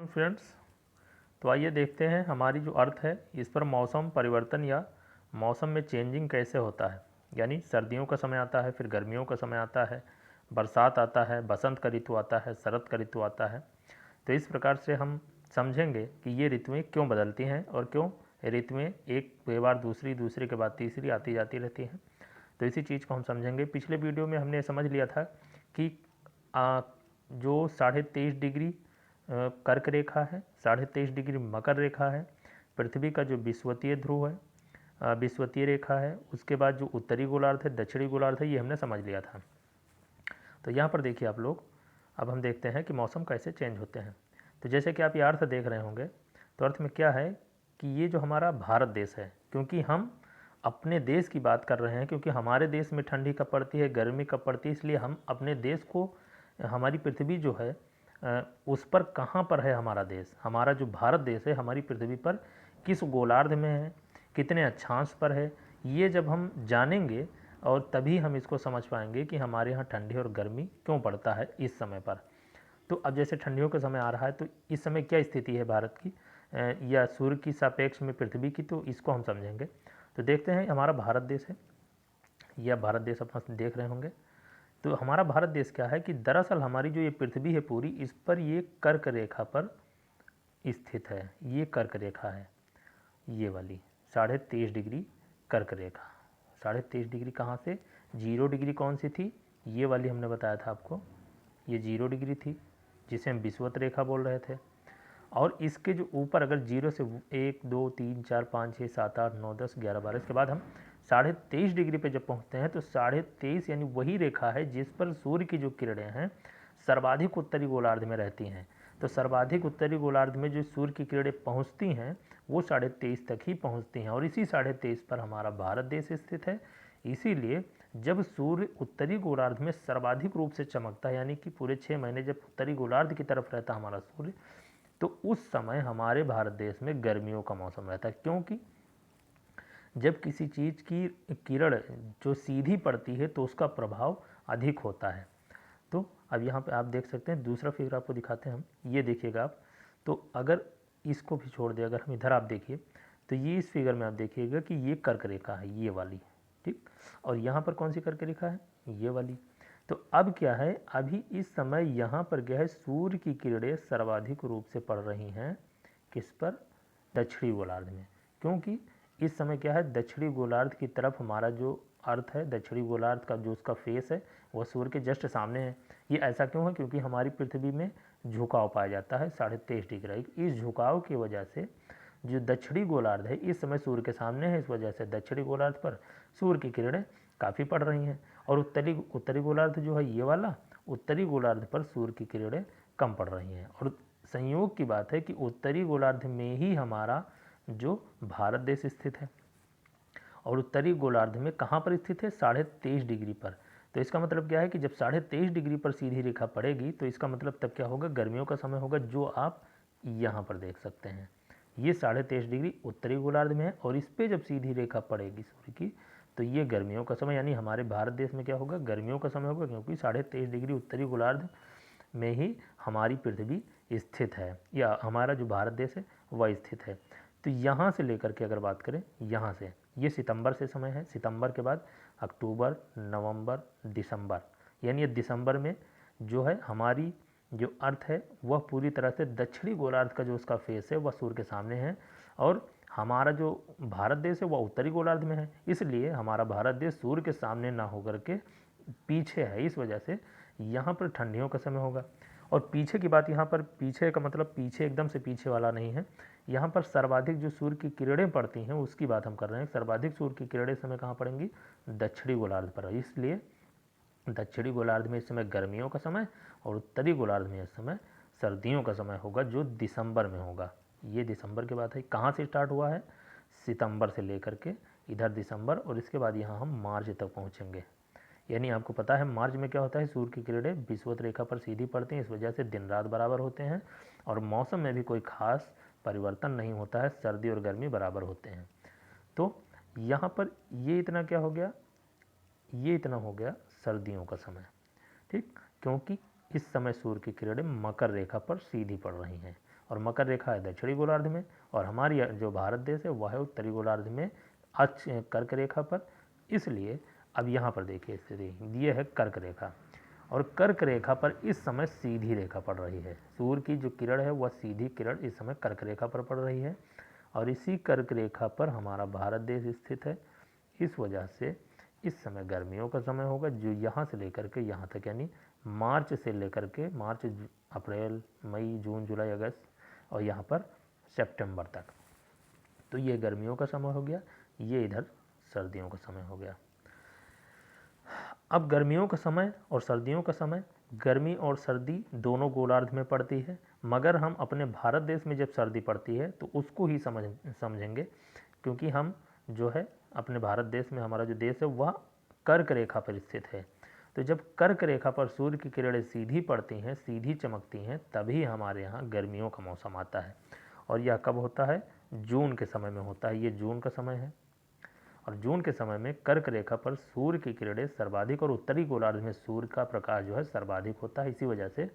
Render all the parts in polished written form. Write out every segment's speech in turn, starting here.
Friends. तो आइए देखते हैं हमारी जो अर्थ है इस पर मौसम परिवर्तन या मौसम में चेंजिंग कैसे होता है। यानी सर्दियों का समय आता है, फिर गर्मियों का समय आता है, बरसात आता है, बसंत का ऋतु आता है, शरद का ऋतु आता है। तो इस प्रकार से हम समझेंगे कि ये ऋतुएं क्यों बदलती हैं और क्यों ऋतुएं एक के बाद दूसरी, दूसरे के बाद तीसरी आती जाती रहती हैं। तो इसी चीज़ को हम समझेंगे। पिछले वीडियो में हमने समझ लिया था कि जो 23.5 डिग्री कर्क रेखा है, 23.5 डिग्री मकर रेखा है, पृथ्वी का जो विषुवतीय ध्रुव है, विषुवतीय रेखा है, उसके बाद जो उत्तरी गोलार्ध है, दक्षिणी गोलार्ध है, ये हमने समझ लिया था। तो यहाँ पर देखिए आप लोग, अब हम देखते हैं कि मौसम कैसे चेंज होते हैं। तो जैसे कि आप ये अर्थ देख रहे होंगे, तो अर्थ में क्या है कि ये जो हमारा भारत देश है, क्योंकि हम अपने देश की बात कर रहे हैं, क्योंकि हमारे देश में ठंडी कब पड़ती है, गर्मी कब पड़ती है, इसलिए हम अपने देश को, हमारी पृथ्वी जो है उस पर कहाँ पर है हमारा देश, हमारा जो भारत देश है हमारी पृथ्वी पर किस गोलार्ध में है, कितने अक्षांश पर है, ये जब हम जानेंगे और तभी हम इसको समझ पाएंगे कि हमारे यहाँ ठंडी और गर्मी क्यों पड़ता है इस समय पर। तो अब जैसे ठंडियों का समय आ रहा है, तो इस समय क्या स्थिति है भारत की या सूर्य की सापेक्ष में पृथ्वी की, तो इसको हम समझेंगे। तो देखते हैं, हमारा भारत देश है, यह भारत देश अपना देख रहे होंगे। तो हमारा भारत देश क्या है कि दरअसल हमारी जो ये पृथ्वी है पूरी, इस पर ये कर्क रेखा पर स्थित है। ये कर्क रेखा है, ये वाली 23.5 डिग्री कर्क रेखा। 23.5 डिग्री कहाँ से, 0 डिग्री कौन सी थी, ये वाली हमने बताया था आपको, ये 0 डिग्री थी जिसे हम विषुवत रेखा बोल रहे थे। और इसके जो ऊपर अगर 0 से 1 2 3 4 5 6 7 8 9 10 11 12, इसके बाद हम 23.5 डिग्री पे जब पहुंचते हैं, तो 23.5 यानी वही रेखा है जिस पर सूर्य की जो किरणें हैं सर्वाधिक उत्तरी गोलार्ध में रहती हैं। तो सर्वाधिक उत्तरी गोलार्ध में जो सूर्य की किरणें पहुंचती हैं वो 23.5 तक ही पहुंचती हैं, और इसी 23.5 पर हमारा भारत देश स्थित है। इसीलिए जब सूर्य उत्तरी गोलार्ध में सर्वाधिक रूप से चमकता है, यानी कि पूरे 6 महीने जब उत्तरी गोलार्ध की तरफ रहता है हमारा सूर्य, तो उस समय हमारे भारत देश में गर्मियों का मौसम रहता है। क्योंकि जब किसी चीज़ की किरण जो सीधी पड़ती है तो उसका प्रभाव अधिक होता है। तो अब यहाँ पे आप देख सकते हैं, दूसरा फिगर आपको दिखाते हैं हम, ये देखिएगा आप। तो अगर इसको भी छोड़ दें, अगर हम इधर आप देखिए, तो ये इस फिगर में आप देखिएगा कि ये कर्क रेखा है, ये वाली, ठीक। और यहाँ पर कौन सी कर्क रेखा है, ये वाली। तो अब क्या है, अभी इस समय यहाँ पर क्या है, सूर्य की किरणें सर्वाधिक रूप से पड़ रही हैं किस पर, दक्षिणी गोलार्ध में। क्योंकि इस समय क्या है, दक्षिणी गोलार्ध की तरफ हमारा जो अर्थ है, दक्षिणी गोलार्ध का जो उसका फेस है वह सूर्य के जस्ट सामने है। ये ऐसा क्यों है, क्योंकि हमारी पृथ्वी में झुकाव पाया जाता है 23.5 डिग्री। इस झुकाव की वजह से जो दक्षिणी गोलार्ध है इस समय सूर्य के सामने है, इस वजह से दक्षिणी गोलार्ध पर सूर्य की किरणें काफ़ी पड़ रही हैं। और उत्तरी गोलार्ध जो है ये वाला, उत्तरी गोलार्ध पर सूर्य की किरणें कम पड़ रही हैं। और संयोग की बात है कि उत्तरी गोलार्ध में ही हमारा जो भारत देश स्थित है, और उत्तरी गोलार्ध में कहाँ पर स्थित है, 23.5 डिग्री पर। तो इसका मतलब क्या है कि जब 23.5 डिग्री पर सीधी रेखा पड़ेगी, तो इसका मतलब तब क्या होगा, गर्मियों का समय होगा, जो आप यहाँ पर देख सकते हैं। ये 23.5 डिग्री उत्तरी गोलार्ध में है, और इस पर जब सीधी रेखा पड़ेगी सूर्य की, तो ये गर्मियों का समय, यानी हमारे भारत देश में क्या होगा, गर्मियों का समय होगा, क्योंकि 23.5 डिग्री उत्तरी गोलार्ध में ही हमारी पृथ्वी स्थित है, या हमारा जो भारत देश है वह स्थित है। तो यहाँ से लेकर के अगर बात करें, यहाँ से ये सितंबर से समय है, सितंबर के बाद अक्टूबर, नवंबर, दिसंबर, यानी ये दिसंबर में जो है हमारी जो अर्थ है वह पूरी तरह से दक्षिणी गोलार्ध का जो उसका फेस है वह सूर्य के सामने है, और हमारा जो भारत देश है वह उत्तरी गोलार्ध में है। इसलिए हमारा भारत देश सूर्य के सामने ना होकर के पीछे है, इस वजह से यहाँ पर ठंडियों का समय होगा। और पीछे की बात, यहाँ पर पीछे का मतलब पीछे एकदम से पीछे वाला नहीं है, यहाँ पर सर्वाधिक जो सूर्य की किरणें पड़ती हैं उसकी बात हम कर रहे हैं। सर्वाधिक सूर्य की किरणें इस समय कहाँ पड़ेंगी, दक्षिणी गोलार्ध पर। इसलिए दक्षिणी गोलार्ध में इस समय गर्मियों का समय, और उत्तरी गोलार्ध में इस समय सर्दियों का समय होगा, जो दिसंबर में होगा। ये दिसंबर की बात है। कहाँ से स्टार्ट हुआ है, सितंबर से लेकर के इधर दिसंबर, और इसके बाद यहाँ हम मार्च तक पहुँचेंगे। यानी आपको पता है मार्च में क्या होता है, सूर्य की किरणें विषुवत रेखा पर सीधी पड़ती हैं, इस वजह से दिन रात बराबर होते हैं, और मौसम में भी कोई खास परिवर्तन नहीं होता है, सर्दी और गर्मी बराबर होते हैं। तो यहाँ पर ये इतना क्या हो गया, ये इतना हो गया सर्दियों का समय, ठीक। क्योंकि इस समय सूर्य की किरणें मकर रेखा पर सीधी पड़ रही हैं, और मकर रेखा है दक्षिणी गोलार्ध में, और हमारी जो भारत देश है वह है उत्तरी गोलार्ध में कर्क रेखा पर। इसलिए अब यहाँ पर देखिए स्थिति, ये है कर्क रेखा, और कर्क रेखा पर इस समय सीधी रेखा पड़ रही है। सूर्य की जो किरण है वह सीधी किरण इस समय कर्क रेखा पर पड़ रही है, और इसी कर्क रेखा पर हमारा भारत देश स्थित है। इस वजह से इस समय गर्मियों का समय होगा, जो यहाँ से लेकर के यहाँ तक, यानी मार्च से लेकर के मार्च, अप्रैल, मई, जून, जुलाई, अगस्त और यहाँ पर सितंबर तक। तो ये गर्मियों का समय हो गया, ये इधर सर्दियों का समय हो गया। अब गर्मियों का समय और सर्दियों का समय, गर्मी और सर्दी दोनों गोलार्ध में पड़ती है, मगर हम अपने भारत देश में जब सर्दी पड़ती है तो उसको ही समझेंगे, क्योंकि हम जो है अपने भारत देश में, हमारा जो देश है वह कर्क रेखा पर स्थित है। तो जब कर्क रेखा पर सूर्य की किरणें सीधी पड़ती हैं, सीधी चमकती हैं, तभी हमारे यहाँ गर्मियों का मौसम आता है। और यह कब होता है? जून के समय में होता है। ये जून का समय है, और जून के समय में कर्क रेखा पर सूर्य की किरणें सर्वाधिक, और उत्तरी गोलार्ध में सूर्य का प्रकाश जो है सर्वाधिक होता है। इसी वजह से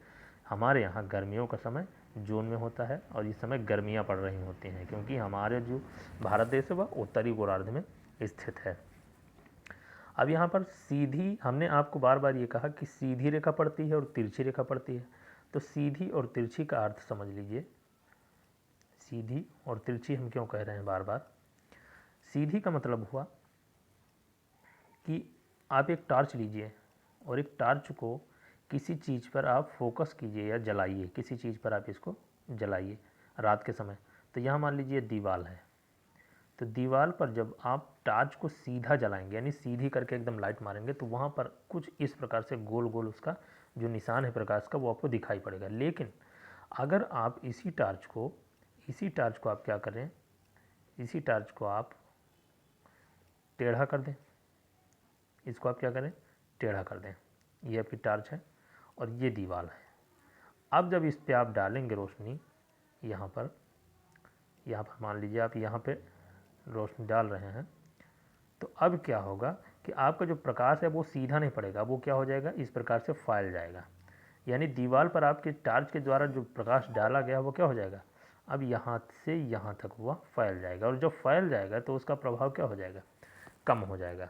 हमारे यहाँ गर्मियों का समय जून में होता है, और इस समय गर्मियाँ पड़ रही होती हैं, क्योंकि हमारे जो भारत देश है वह उत्तरी गोलार्ध में स्थित है। अब यहाँ पर सीधी, हमने आपको बार बार ये कहा कि सीधी रेखा पड़ती है और तिरछी रेखा पड़ती है। तो सीधी और तिरछी का अर्थ समझ लीजिए। सीधी और तिरछी हम क्यों कह रहे हैं बार बार? सीधी का मतलब हुआ कि आप एक टॉर्च लीजिए और एक टॉर्च को किसी चीज़ पर आप फोकस कीजिए या जलाइए, किसी चीज़ पर आप इसको जलाइए रात के समय। तो यहाँ मान लीजिए दीवार है, तो दीवार पर जब आप टॉर्च को सीधा जलाएंगे, यानी सीधी करके एकदम लाइट मारेंगे, तो वहाँ पर कुछ इस प्रकार से गोल गोल उसका जो निशान है प्रकाश का वो आपको दिखाई पड़ेगा। लेकिन अगर आप इसी टॉर्च को आप क्या करें, इसी टॉर्च को आप टेढ़ा कर दें, इसको आप क्या करें, टेढ़ा कर दें। ये आपकी टॉर्च है और ये दीवार है। अब जब इस पे आप डालेंगे रोशनी, यहाँ पर मान लीजिए आप यहाँ पे रोशनी डाल रहे हैं, तो अब क्या होगा कि आपका जो प्रकाश है वो सीधा नहीं पड़ेगा, वो क्या हो जाएगा, इस प्रकार से फैल जाएगा। यानी दीवार पर आपके टॉर्च के द्वारा जो प्रकाश डाला गया वो क्या हो जाएगा, अब यहाँ से यहाँ तक वह फैल जाएगा, और जब फैल जाएगा तो उसका प्रभाव क्या हो जाएगा, कम हो जाएगा।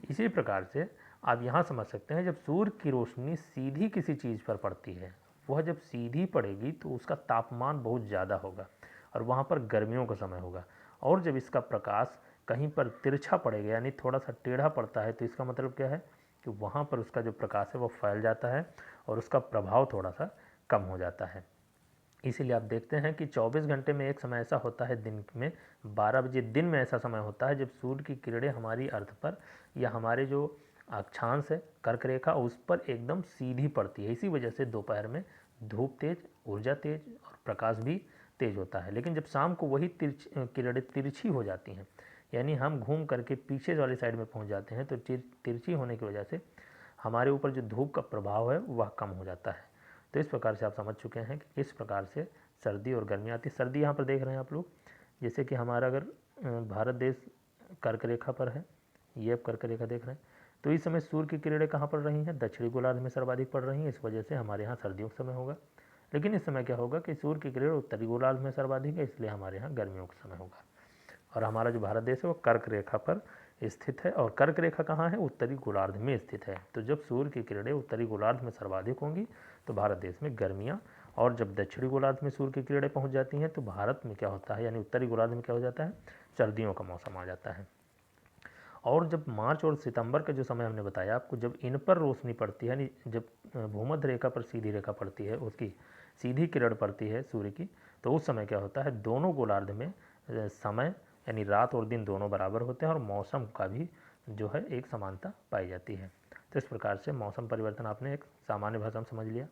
इसी प्रकार से आप यहाँ समझ सकते हैं, जब सूर्य की रोशनी सीधी किसी चीज़ पर पड़ती है, वह जब सीधी पड़ेगी तो उसका तापमान बहुत ज़्यादा होगा और वहाँ पर गर्मियों का समय होगा। और जब इसका प्रकाश कहीं पर तिरछा पड़ेगा, यानी थोड़ा सा टेढ़ा पड़ता है, तो इसका मतलब क्या है कि वहाँ पर उसका जो प्रकाश है वो फैल जाता है और उसका प्रभाव थोड़ा सा कम हो जाता है। इसीलिए आप देखते हैं कि 24 घंटे में एक समय ऐसा होता है, दिन में 12 बजे दिन में ऐसा समय होता है जब सूर्य की किरणें हमारी अर्थ पर या हमारे जो अक्षांश है कर्क रेखा उस पर एकदम सीधी पड़ती है। इसी वजह से दोपहर में धूप तेज, ऊर्जा तेज और प्रकाश भी तेज होता है। लेकिन जब शाम को वही किरणें तिरछी हो जाती हैं, यानी हम घूम करके पीछे वाली साइड में पहुंच जाते हैं, तो तिरछी होने की वजह से हमारे ऊपर जो धूप का प्रभाव है वह कम हो जाता है। तो इस प्रकार से आप समझ चुके हैं कि किस प्रकार से सर्दी और गर्मी आती है। सर्दी यहाँ पर देख रहे हैं आप लोग, जैसे कि हमारा अगर भारत देश कर्क रेखा पर है, ये आप कर्क रेखा देख रहे हैं, तो इस समय सूर्य की किरणें कहाँ पड़ रही हैं, दक्षिणी गोलार्ध में सर्वाधिक पड़ रही हैं। इस वजह से हमारे यहाँ सर्दियों का समय होगा। लेकिन इस समय क्या होगा कि सूर्य की किरणें उत्तरी गोलार्ध में सर्वाधिक है, इसलिए हमारे यहाँ गर्मियों का समय होगा। और हमारा जो भारत देश है वो कर्क रेखा पर स्थित है, और कर्क रेखा कहाँ है, उत्तरी गोलार्ध में स्थित है। तो जब सूर्य की किरणें उत्तरी गोलार्ध में सर्वाधिक होंगी तो भारत देश में गर्मियाँ, और जब दक्षिणी गोलार्ध में सूर्य की किरणें पहुँच जाती हैं तो भारत में क्या होता है, यानी उत्तरी गोलार्ध में क्या हो जाता है, सर्दियों का मौसम आ जाता है। और जब मार्च और सितंबर का जो समय हमने बताया आपको, जब इन पर रोशनी पड़ती है, यानी जब भूमध्य रेखा पर सीधी रेखा पड़ती है, उसकी सीधी किरण पड़ती है सूर्य की, तो उस समय क्या होता है, दोनों गोलार्ध में समय यानी रात और दिन दोनों बराबर होते हैं और मौसम का भी जो है एक समानता पाई जाती है। तो इस प्रकार से मौसम परिवर्तन आपने एक सामान्य भाषा में समझ लिया।